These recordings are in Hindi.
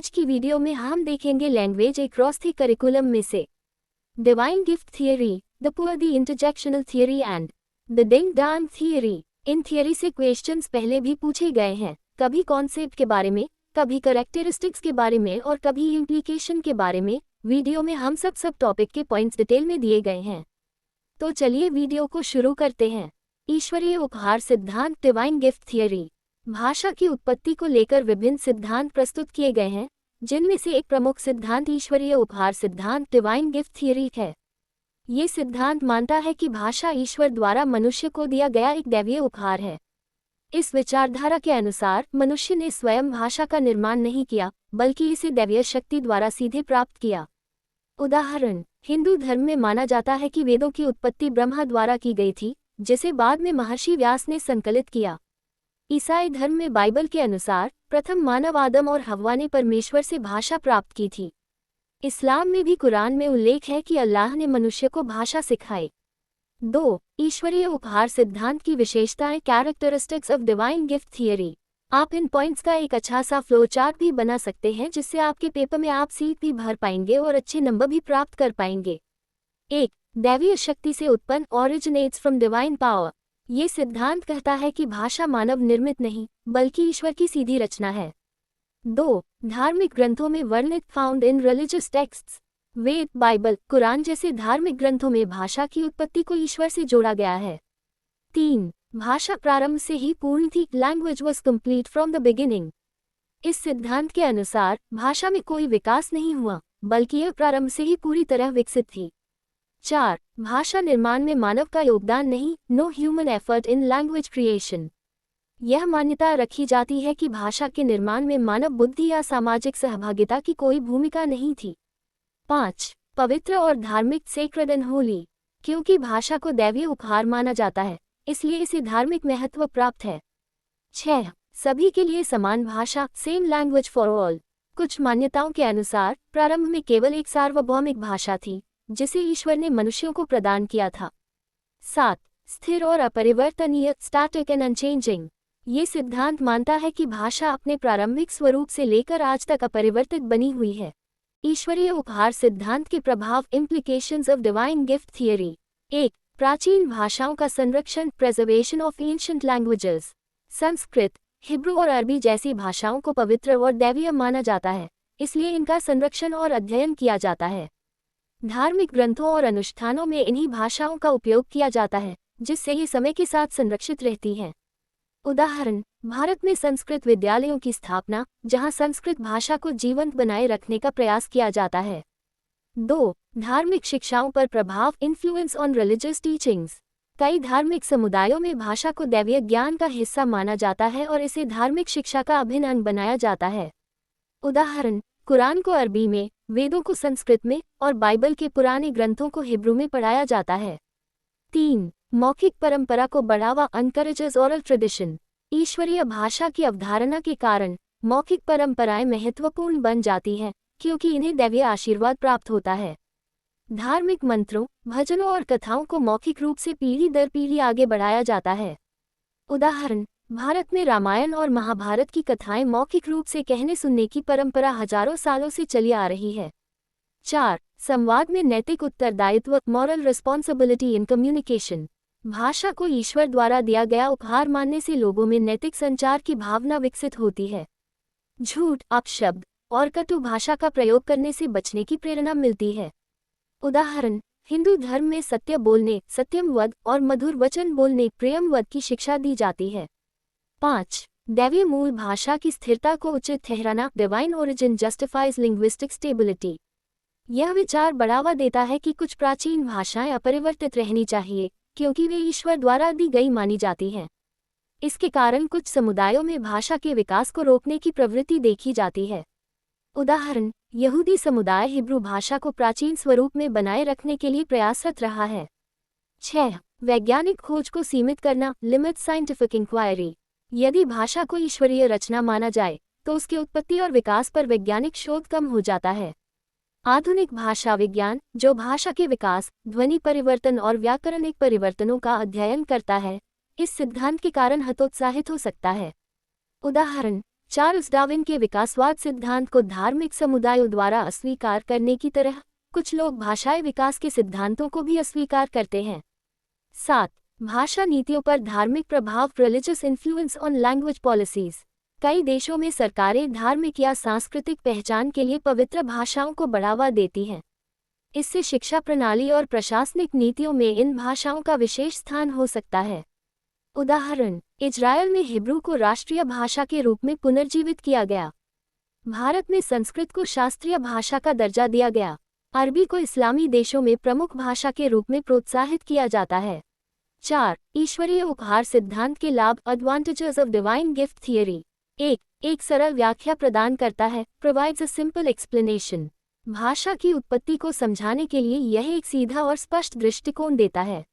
आज की वीडियो में हम देखेंगे लैंग्वेज अक्रॉस द करिकुलम में से divine gift theory, the pooh, the interjectional theory and the ding dong theory. इन थियरी से क्वेश्चंस पहले भी पूछे गए हैं, कभी कॉन्सेप्ट के बारे में, कभी कैरेक्टरिस्टिक्स के बारे में और कभी इम्प्लीकेशन के बारे में। वीडियो में हम सब टॉपिक के पॉइंट्स डिटेल में दिए गए हैं। तो चलिए वीडियो को शुरू करते हैं। ईश्वरीय उपहार सिद्धांत, डिवाइन गिफ्ट थियरी। भाषा की उत्पत्ति को लेकर विभिन्न सिद्धांत प्रस्तुत किए गए हैं, जिनमें से एक प्रमुख सिद्धांत ईश्वरीय उपहार सिद्धांत, डिवाइन गिफ्ट थियरी है। ये सिद्धांत मानता है कि भाषा ईश्वर द्वारा मनुष्य को दिया गया एक दैवीय उपहार है। इस विचारधारा के अनुसार मनुष्य ने स्वयं भाषा का निर्माण नहीं किया, बल्कि इसे दैवीय शक्ति द्वारा सीधे प्राप्त किया। उदाहरण, हिंदू धर्म में माना जाता है कि वेदों की उत्पत्ति ब्रह्मा द्वारा की गई थी, जिसे बाद में महर्षि व्यास ने संकलित किया। ईसाई धर्म में बाइबल के अनुसार प्रथम मानव आदम और हव्वा ने परमेश्वर से भाषा प्राप्त की थी। इस्लाम में भी कुरान में उल्लेख है कि अल्लाह ने मनुष्य को भाषा सिखाई। 2. ईश्वरीय उपहार सिद्धांत की विशेषताएं, characteristics of divine gift theory. आप इन पॉइंट्स का एक अच्छा सा फ्लो चार्ट भी बना सकते हैं, जिससे आपके पेपर में आप सीट भी भर पाएंगे और अच्छे नंबर भी प्राप्त कर पाएंगे। 1. दैवीय शक्ति से उत्पन्न, ओरिजिनेट्स फ्रॉम डिवाइन पावर। ये सिद्धांत कहता है कि भाषा मानव निर्मित नहीं, बल्कि ईश्वर की सीधी रचना है। 2. धार्मिक ग्रंथों में वर्णित, found in religious texts. Veda, Bible, Quran जैसे धार्मिक ग्रंथों में भाषा की उत्पत्ति को ईश्वर से जोड़ा गया है। 3. भाषा प्रारंभ से ही पूर्ण थी, language was complete from the beginning. इस सिद्धांत के अनुसार भाषा में कोई विकास नहीं हुआ, बल्कि यह प्रारंभ से ही पूरी तरह विकसित थी। 4. भाषा निर्माण में मानव का योगदान नहीं, no human effort in language creation. यह मान्यता रखी जाती है कि भाषा के निर्माण में मानव बुद्धि या सामाजिक सहभागिता की कोई भूमिका नहीं थी। 5. पवित्र और धार्मिक, सेक्रेड एंड होली। क्योंकि भाषा को दैवीय उपहार माना जाता है, इसलिए इसे धार्मिक महत्व प्राप्त है। 6. सभी के लिए समान भाषा, सेम लैंग्वेज फॉर ऑल। कुछ मान्यताओं के अनुसार प्रारंभ में केवल एक सार्वभौमिक भाषा थी, जिसे ईश्वर ने मनुष्यों को प्रदान किया था। 7. स्थिर और अपरिवर्तनीय, स्टैटिक एंड अनचेंजिंग। ये सिद्धांत मानता है कि भाषा अपने प्रारंभिक स्वरूप से लेकर आज तक अपरिवर्तित बनी हुई है। ईश्वरीय उपहार सिद्धांत के प्रभाव, implications of divine gift theory. 1. प्राचीन भाषाओं का संरक्षण, preservation of ancient languages. Sanskrit, Hebrew और अरबी जैसी भाषाओं को पवित्र और दैवीय माना जाता है, इसलिए इनका संरक्षण और अध्ययन किया जाता है। धार्मिक ग्रंथों और अनुष्ठानों में इन्हीं भाषाओं का उपयोग किया जाता है, जिससे ये समय के साथ संरक्षित रहती हैं। उदाहरण, भारत में संस्कृत विद्यालयों की स्थापना, जहां संस्कृत भाषा को जीवंत बनाए रखने का प्रयास किया जाता है। 2. धार्मिक शिक्षाओं पर प्रभाव, इन्फ्लुएंस ऑन रिलीजियस टीचिंग्स। कई धार्मिक समुदायों में भाषा को दैवीय ज्ञान का हिस्सा माना जाता है और इसे धार्मिक शिक्षा का अभिन्न अंग बनाया जाता है। उदाहरण, कुरान को अरबी में, वेदों को संस्कृत में और बाइबल के पुराने ग्रंथों को हिब्रू में पढ़ाया जाता है। 3. मौखिक परंपरा को बढ़ावा, एनकरेजेस ओरल ट्रेडिशन। ईश्वरीय भाषा की अवधारणा के कारण मौखिक परंपराएं महत्वपूर्ण बन जाती हैं, क्योंकि इन्हें दैवीय आशीर्वाद प्राप्त होता है। धार्मिक मंत्रों, भजनों और कथाओं को मौखिक रूप से पीढ़ी दर पीढ़ी आगे बढ़ाया जाता है। उदाहरण, भारत में रामायण और महाभारत की कथाएं मौखिक रूप से कहने सुनने की परंपरा हजारों सालों से चली आ रही है। 4. संवाद में नैतिक उत्तरदायित्व, मॉरल रिस्पॉन्सिबिलिटी इन कम्युनिकेशन। भाषा को ईश्वर द्वारा दिया गया उपहार मानने से लोगों में नैतिक संचार की भावना विकसित होती है। झूठ, अपशब्द और कटु भाषा का प्रयोग करने से बचने की प्रेरणा मिलती है। उदाहरण, हिंदू धर्म में सत्य बोलने, सत्यम वद और मधुर वचन बोलने, प्रियम वद की शिक्षा दी जाती है। 5. दैवीय मूल भाषा की स्थिरता को उचित ठहराना, divine origin justifies linguistic stability. यह विचार बढ़ावा देता है कि कुछ प्राचीन भाषाएं अपरिवर्तित रहनी चाहिए, क्योंकि वे ईश्वर द्वारा दी गई मानी जाती हैं। इसके कारण कुछ समुदायों में भाषा के विकास को रोकने की प्रवृत्ति देखी जाती है। उदाहरण, यहूदी समुदाय हिब्रू भाषा को प्राचीन स्वरूप में बनाए रखने के लिए प्रयासरत रहा है। 6. वैज्ञानिक खोज को सीमित करना, लिमिट साइंटिफिक इंक्वायरी। यदि भाषा को ईश्वरीय रचना माना जाए, तो उसकी उत्पत्ति और विकास पर वैज्ञानिक शोध कम हो जाता है। आधुनिक भाषा विज्ञान, जो भाषा के विकास, ध्वनि परिवर्तन और व्याकरणिक परिवर्तनों का अध्ययन करता है, इस सिद्धांत के कारण हतोत्साहित हो सकता है। उदाहरण, चार्ल्स डार्विन के विकासवाद सिद्धांत को धार्मिक समुदायों द्वारा अस्वीकार करने की तरह कुछ लोग भाषाई विकास के सिद्धांतों को भी अस्वीकार करते हैं। 7. भाषा नीतियों पर धार्मिक प्रभाव, religious influence on language policies. कई देशों में सरकारें धार्मिक या सांस्कृतिक पहचान के लिए पवित्र भाषाओं को बढ़ावा देती हैं। इससे शिक्षा प्रणाली और प्रशासनिक नीतियों में इन भाषाओं का विशेष स्थान हो सकता है। उदाहरण, इजरायल में हिब्रू को राष्ट्रीय भाषा के रूप में पुनर्जीवित किया गया। भारत में संस्कृत को शास्त्रीय भाषा का दर्जा दिया गया। अरबी को इस्लामी देशों में प्रमुख भाषा के रूप में प्रोत्साहित किया जाता है। 4. ईश्वरीय उपहार सिद्धांत के लाभ, advantages of divine gift theory. एक सरल व्याख्या प्रदान करता है, प्रोवाइड्स अ सिंपल एक्सप्लेनेशन। भाषा की उत्पत्ति को समझाने के लिए यह एक सीधा और स्पष्ट दृष्टिकोण देता है।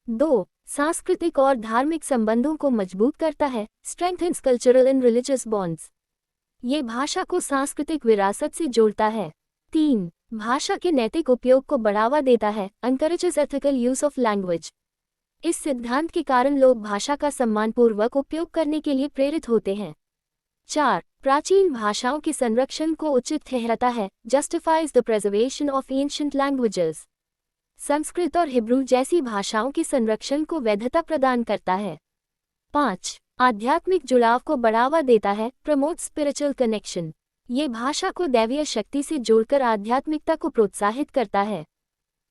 2. सांस्कृतिक और धार्मिक संबंधों को मजबूत करता है, strengthens cultural and religious bonds. ये भाषा को सांस्कृतिक विरासत से जोड़ता है। 3. भाषा के नैतिक उपयोग को बढ़ावा देता है, encourages ethical use of language. इस सिद्धांत के कारण लोग भाषा का सम्मानपूर्वक उपयोग करने के लिए प्रेरित होते हैं। 4. प्राचीन भाषाओं के संरक्षण को उचित ठहराता है, justifies the preservation of ancient languages. Sanskrit और हिब्रू जैसी भाषाओं के संरक्षण को वैधता प्रदान करता है। 5. आध्यात्मिक जुड़ाव को बढ़ावा देता है, प्रमोट स्पिरिचुअल कनेक्शन। ये भाषा को दैवीय शक्ति से जोड़कर आध्यात्मिकता को प्रोत्साहित करता है।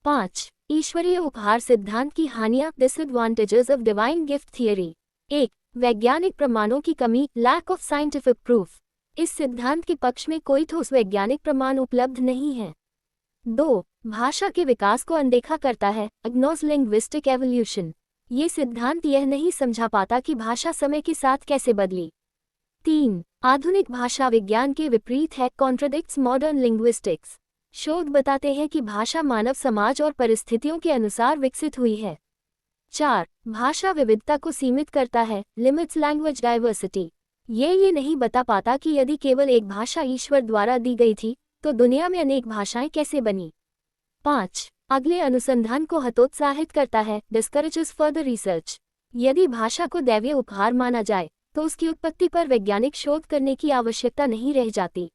5. ईश्वरीय उपहार सिद्धांत की हानियां, disadvantages of divine gift theory. 1. वैज्ञानिक प्रमाणों की कमी, लैक ऑफ साइंटिफिक प्रूफ। इस सिद्धांत के पक्ष में कोई ठोस वैज्ञानिक प्रमाण उपलब्ध नहीं है। 2. भाषा के विकास को अनदेखा करता है, इग्नोर्स लिंग्विस्टिक एवोल्यूशन। ये सिद्धांत यह नहीं समझा पाता कि भाषा समय के साथ कैसे बदली। 3. आधुनिक भाषा विज्ञान के विपरीत है, कॉन्ट्रडिक्ट्स मॉडर्न लिंग्विस्टिक्स। शोध बताते हैं कि भाषा मानव समाज और परिस्थितियों के अनुसार विकसित हुई है। 4. भाषा विविधता को सीमित करता है, लिमिट्स लैंग्वेज डाइवर्सिटी। ये नहीं बता पाता कि यदि केवल एक भाषा ईश्वर द्वारा दी गई थी तो दुनिया में अनेक भाषाएं कैसे बनी। 5. अगले अनुसंधान को हतोत्साहित करता है, डिस्करेजेस फर्दर रिसर्च। यदि भाषा को दैवीय उपहार माना जाए तो उसकी उत्पत्ति पर वैज्ञानिक शोध करने की आवश्यकता नहीं रह जाती।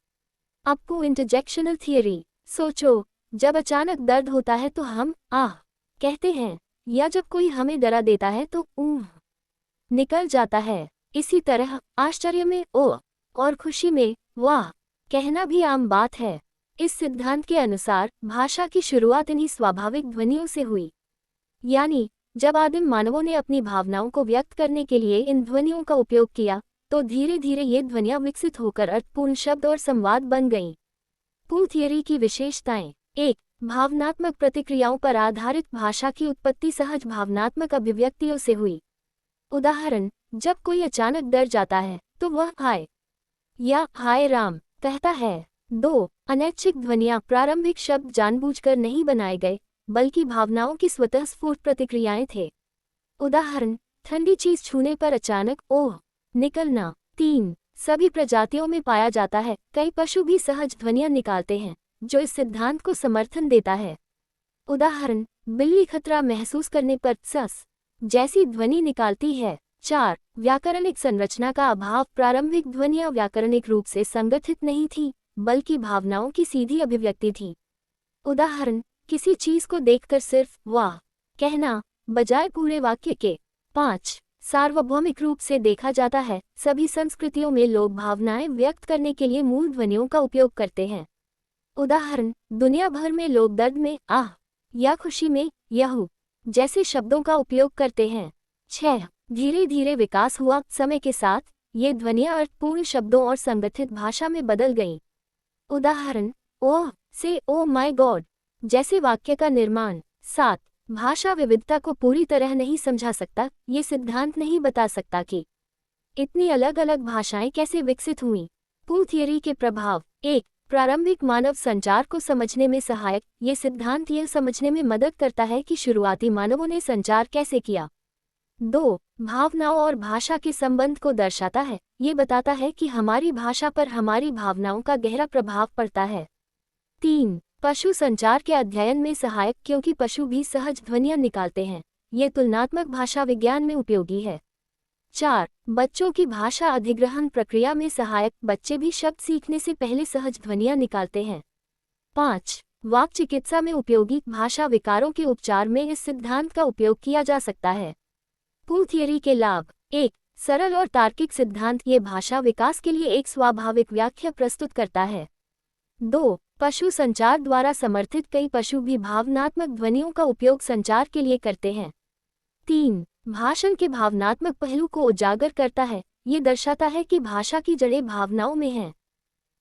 आपको इंटरजेक्शनल थियरी। सोचो, जब अचानक दर्द होता है तो हम आह कहते हैं, या जब कोई हमें डरा देता है तो ऊह निकल जाता है। इसी तरह आश्चर्य में ओ और खुशी में वाह कहना भी आम बात है। इस सिद्धांत के अनुसार भाषा की शुरुआत इन्हीं स्वाभाविक ध्वनियों से हुई, यानी जब आदिम मानवों ने अपनी भावनाओं को व्यक्त करने के लिए इन ध्वनियों का उपयोग किया तो धीरे धीरे ये ध्वनियाँ विकसित होकर अर्थपूर्ण शब्द और संवाद बन गईं। पू थियरी की विशेषताएं। 1. भावनात्मक प्रतिक्रियाओं पर आधारित भाषा की उत्पत्ति सहज भावनात्मक अभिव्यक्तियों से हुई। उदाहरण, जब कोई अचानक डर जाता है तो वह हाय या हाय राम कहता है। 2. अनैच्छिक ध्वनियाँ, प्रारंभिक शब्द जानबूझकर नहीं बनाए गए बल्कि भावनाओं की स्वतःस्फूर्त प्रतिक्रियाएं थे। उदाहरण, ठंडी चीज छूने पर अचानक ओह निकलना। 3. सभी प्रजातियों में पाया जाता है, कई पशु भी सहज ध्वनियाँ निकालते हैं जो इस सिद्धांत को समर्थन देता है। उदाहरण, बिल्ली खतरा महसूस करने पर सस जैसी ध्वनि निकालती है। 4. व्याकरणिक संरचना का अभाव, प्रारंभिक ध्वनियाँ व्याकरणिक रूप से संगठित नहीं थी बल्कि भावनाओं की सीधी अभिव्यक्ति थी। उदाहरण, किसी चीज को देखकर सिर्फ वाह कहना बजाय पूरे वाक्य के। 5. सार्वभौमिक रूप से देखा जाता है, सभी संस्कृतियों में लोग भावनाएं व्यक्त करने के लिए मूल ध्वनियों का उपयोग करते हैं। उदाहरण, दुनिया भर में लोग दर्द में आह या खुशी में यहू जैसे शब्दों का उपयोग करते हैं। 6. धीरे धीरे विकास हुआ, समय के साथ ये ध्वनियाँ अर्थपूर्ण शब्दों और संगठित भाषा में बदल गईं। उदाहरण, ओह से ओ माय गॉड जैसे वाक्य का निर्माण। 7. भाषा विविधता को पूरी तरह नहीं समझा सकता, ये सिद्धांत नहीं बता सकता कि इतनी अलग अलग भाषाएं कैसे विकसित हुईं। पू थियरी के प्रभाव। 1. प्रारंभिक मानव संचार को समझने में सहायक, ये सिद्धांत यह समझने में मदद करता है कि शुरुआती मानवों ने संचार कैसे किया। 2. भावनाओं और भाषा के संबंध को दर्शाता है, ये बताता है कि हमारी भाषा पर हमारी भावनाओं का गहरा प्रभाव पड़ता है। 3. पशु संचार के अध्ययन में सहायक, क्योंकि पशु भी सहज ध्वनियाँ निकालते हैं, ये तुलनात्मक भाषा विज्ञान में उपयोगी है। 4. बच्चों की भाषा अधिग्रहण प्रक्रिया में सहायक, बच्चे भी शब्द सीखने से पहले सहज ध्वनियां निकालते हैं। 5. वाक चिकित्सा में उपयोगी, भाषा विकारों के उपचार में इस सिद्धांत का उपयोग किया जा सकता है। पूल थियरी के लाभ। 1. सरल और तार्किक सिद्धांत, ये भाषा विकास के लिए एक स्वाभाविक व्याख्या प्रस्तुत करता है। 2. पशु संचार द्वारा समर्थित, कई पशु भी भावनात्मक ध्वनियों का उपयोग संचार के लिए करते हैं। 3. भाषण के भावनात्मक पहलू को उजागर करता है, ये दर्शाता है कि भाषा की जड़ें भावनाओं में हैं।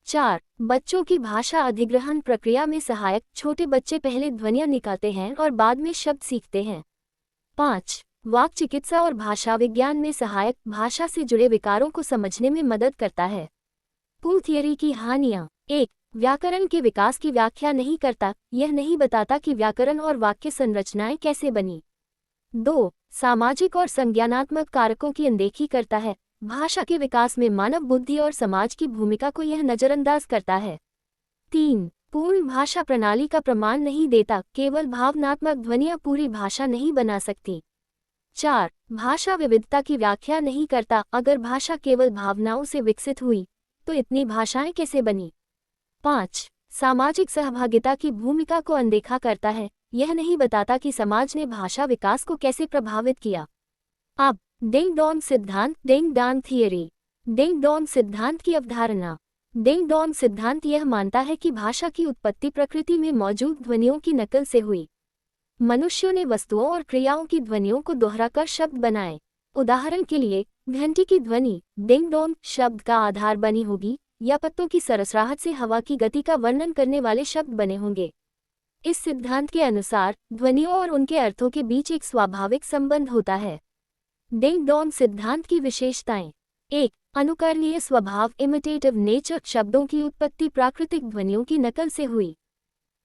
4. बच्चों की भाषा अधिग्रहण प्रक्रिया में सहायक, छोटे बच्चे पहले ध्वनियां निकालते हैं और बाद में शब्द सीखते हैं। 5. वाक चिकित्सा और भाषा विज्ञान में सहायक, भाषा से जुड़े विकारों को समझने में मदद करता है। पूल थियरी की हानियां। 1. व्याकरण के विकास की व्याख्या नहीं करता, यह नहीं बताता कि व्याकरण और वाक्य संरचनाएं कैसे बनी। 2. सामाजिक और संज्ञानात्मक कारकों की अनदेखी करता है, भाषा के विकास में मानव बुद्धि और समाज की भूमिका को यह नजरअंदाज करता है। 3. पूर्ण भाषा प्रणाली का प्रमाण नहीं देता, केवल भावनात्मक ध्वनियां पूरी भाषा नहीं बना सकती। 4. भाषा विविधता की व्याख्या नहीं करता, अगर भाषा केवल भावनाओं से विकसित हुई तो इतनी भाषाएं कैसे बनी। 5. सामाजिक सहभागिता की भूमिका को अनदेखा करता है, यह नहीं बताता कि समाज ने भाषा विकास को कैसे प्रभावित किया। अब डिंग डोंग सिद्धांत, ding dong theory. Ding dong सिद्धांत की अवधारणा। डिंग डोंग सिद्धांत यह मानता है कि भाषा की उत्पत्ति प्रकृति में मौजूद ध्वनियों की नकल से हुई। मनुष्यों ने वस्तुओं और क्रियाओं की ध्वनियों को दोहराकर शब्द बनाए। उदाहरण के लिए, घंटी की ध्वनि डिंग डोंग शब्द का आधार बनी होगी, या पत्तों की सरसराहट से हवा की गति का वर्णन करने वाले शब्द बने होंगे। इस सिद्धांत के अनुसार ध्वनियों और उनके अर्थों के बीच एक स्वाभाविक संबंध होता है। डिंग डोंग सिद्धांत की विशेषताएं। 1. अनुकरणीय स्वभाव, इमिटेटिव नेचर, शब्दों की उत्पत्ति प्राकृतिक ध्वनियों की नकल से हुई।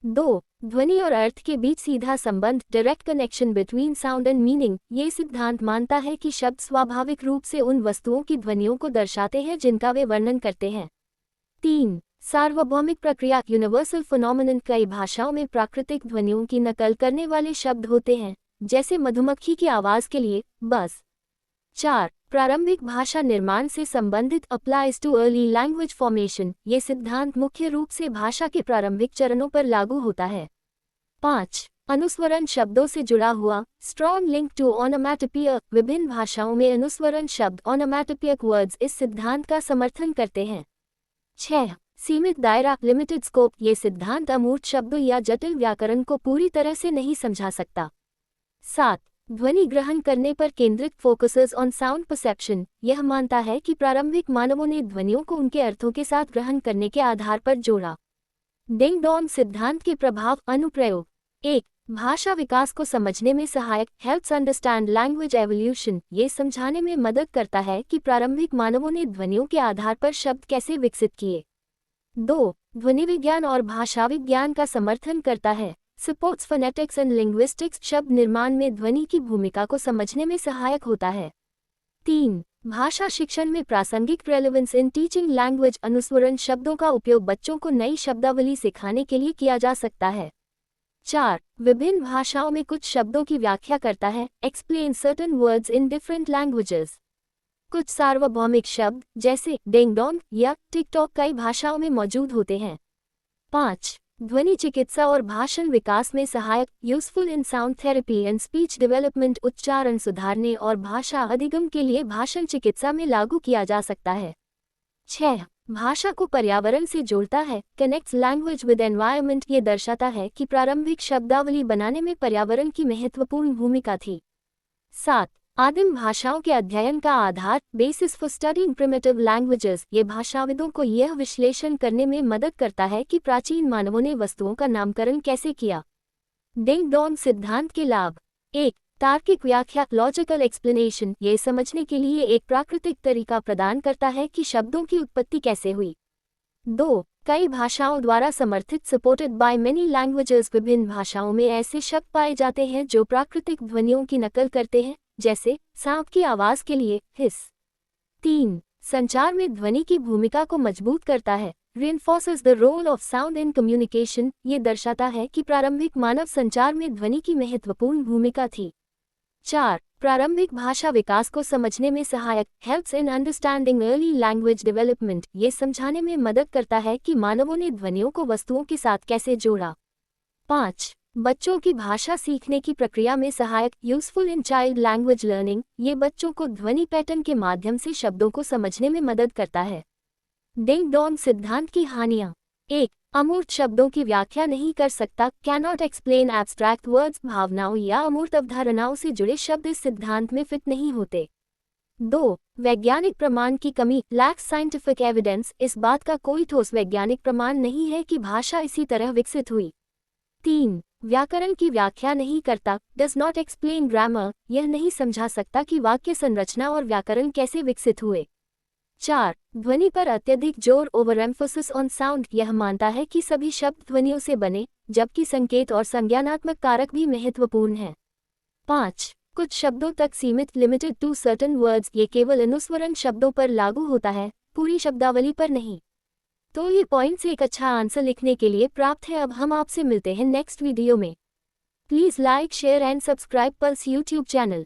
2. ध्वनि और अर्थ के बीच सीधा संबंध, direct connection between sound and meaning, ये सिद्धांत मानता है कि शब्द स्वाभाविक रूप से उन वस्तुओं की ध्वनियों को दर्शाते हैं जिनका वे वर्णन करते हैं। 3. सार्वभौमिक प्रक्रिया, यूनिवर्सल फिनोमेनन, कई भाषाओं में प्राकृतिक ध्वनियों की नकल करने वाले शब्द होते हैं, जैसे मधुमक्खी की आवाज के लिए बस। 4. प्रारंभिक भाषा निर्माण से संबंधित, applies too early language formation, ये सिद्धांत मुख्य रूप से भाषा के प्रारंभिक चरणों पर लागू होता है। 5. अनुस्वरण शब्दों से जुड़ा हुआ, स्ट्रॉन्ग लिंक टू ओनोमैटोपोइया, विभिन्न भाषाओं में अनुस्वरण शब्द ओनोमैटोपोइक वर्ड्स इस सिद्धांत का समर्थन करते हैं। 6. सीमित दायरा, लिमिटेड स्कोप, ये सिद्धांत अमूर्त शब्दों या जटिल व्याकरण को पूरी तरह से नहीं समझा सकता। 7. ध्वनि ग्रहण करने पर केंद्रित, फोकसेस ऑन साउंड परसेप्शन, यह मानता है कि प्रारंभिक मानवों ने ध्वनियों को उनके अर्थों के साथ ग्रहण करने के आधार पर जोड़ा। डिंग डोंग सिद्धांत के प्रभाव, अनुप्रयोग। 1. भाषा विकास को समझने में सहायक, हेल्प्स अंडरस्टैंड लैंग्वेज एवोल्यूशन, ये समझाने में मदद करता है कि प्रारंभिक मानवों ने ध्वनियों के आधार पर शब्द कैसे विकसित किए। 2. ध्वनि विज्ञान और भाषा विज्ञान का समर्थन करता है, सपोर्ट्स फोनेटिक्स एंड लिंग्विस्टिक्स, शब्द निर्माण में ध्वनि की भूमिका को समझने में सहायक होता है। 3. भाषा शिक्षण में प्रासंगिक, रेलेवेंस इन टीचिंग लैंग्वेज, अनुस्वरण शब्दों का उपयोग बच्चों को नई शब्दावली सिखाने के लिए किया जा सकता है। 4. विभिन्न भाषाओं में कुछ शब्दों की व्याख्या करता है, explain certain words in different languages. कुछ सार्वभौमिक शब्द जैसे डिंग डोंग या टिकटॉक कई भाषाओं में मौजूद होते हैं। 5. ध्वनि चिकित्सा और भाषण विकास में सहायक, useful in sound therapy and speech development, उच्चारण सुधारने और भाषा अधिगम के लिए भाषण चिकित्सा में लागू किया जा सकता है। 6. भाषा को पर्यावरण से जोड़ता है, कनेक्ट्स लैंग्वेज विद एनवायरनमेंट, ये दर्शाता है कि प्रारंभिक शब्दावली बनाने में पर्यावरण की महत्वपूर्ण भूमिका थी। 7. आदिम भाषाओं के अध्ययन का आधार, basis for studying primitive languages, ये भाषाविदों को यह विश्लेषण करने में मदद करता है कि प्राचीन मानवों ने वस्तुओं का नामकरण कैसे किया। डिंग डोंग सिद्धांत के लाभ। 1. तार्किक व्याख्या, लॉजिकल एक्सप्लेनेशन, ये समझने के लिए एक प्राकृतिक तरीका प्रदान करता है कि शब्दों की उत्पत्ति कैसे हुई। 2. कई भाषाओं द्वारा समर्थित, सपोर्टेड बाय मेनी लैंग्वेजेस, विभिन्न भाषाओं में ऐसे शब्द पाए जाते हैं जो प्राकृतिक ध्वनियों की नकल करते हैं, जैसे सांप की आवाज के लिए हिस। 3. संचार में ध्वनि की भूमिका को मजबूत करता है, reinforces the role of sound in communication, ये दर्शाता है कि प्रारंभिक मानव संचार में ध्वनि की महत्वपूर्ण भूमिका थी। 4. प्रारंभिक भाषा विकास को समझने में सहायक, helps in understanding early language development, ये समझाने में मदद करता है कि मानवों ने ध्वनियों को वस्तुओं के साथ कैसे जोड़ा। 5. बच्चों की भाषा सीखने की प्रक्रिया में सहायक, useful in child language learning, ये बच्चों को ध्वनि पैटर्न के माध्यम से शब्दों को समझने में मदद करता है। डिंग डोंग सिद्धांत की हानियां। 1. अमूर्त शब्दों की व्याख्या नहीं कर सकता, कैनॉट एक्सप्लेन एब्स्ट्रैक्ट वर्ड्स, भावनाओं या अमूर्त अवधारणाओं से जुड़े शब्द इस सिद्धांत में फिट नहीं होते। 2. वैज्ञानिक प्रमाण की कमी, लैक्स साइंटिफिक एविडेंस, इस बात का कोई ठोस वैज्ञानिक प्रमाण नहीं है कि भाषा इसी तरह विकसित हुई। 3. व्याकरण की व्याख्या नहीं करता, डज नॉट एक्सप्लेन ग्रामर, यह नहीं समझा सकता कि वाक्य संरचना और व्याकरण कैसे विकसित हुए। 4. ध्वनि पर अत्यधिक जोर, ओवर एम्फोसिस ऑन साउंड, यह मानता है कि सभी शब्द ध्वनियों से बने, जबकि संकेत और संज्ञानात्मक कारक भी महत्वपूर्ण हैं। 5. कुछ शब्दों तक सीमित, लिमिटेड टू सर्टेन वर्ड्स, ये केवल अनुस्वरण शब्दों पर लागू होता है, पूरी शब्दावली पर नहीं। तो ये पॉइंट्स एक अच्छा आंसर लिखने के लिए प्राप्त है। अब हम आपसे मिलते हैं नेक्स्ट वीडियो में। Please like, share and subscribe pulse YouTube channel.